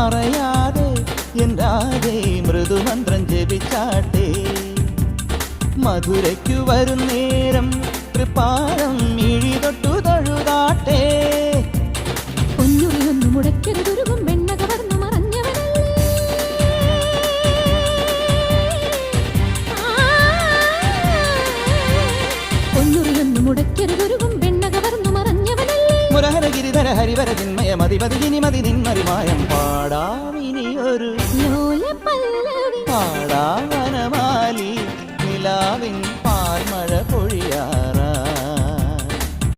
പറയാതെ എന്താതെ മൃദുമന്ത്രം ജപിച്ചാട്ടെ മധുരയ്ക്കു വരും നേരം തൃപ്പാദം മിഴി തൊട്ടു തൊഴുതാട്ടെ പൊന്നുറിയൊന്നു മുടക്കരുതുരുകും വെണ്ണ കവർന്നു മറഞ്ഞവനല്ലേ പൊന്നുറിയൊന്നു മുടക്കരുതുരുകും വെണ്ണ കവർന്നു മറഞ്ഞവനല്ലേ മുരഹര ഗിരിധര ഹരിവര ചിന്മയ മതിപതി ജിനിമതി നിന്മറിമായം പാടാമിനിയൊരു ലോല പല്ലവി പാടാവനമാലി നിലാവിൻ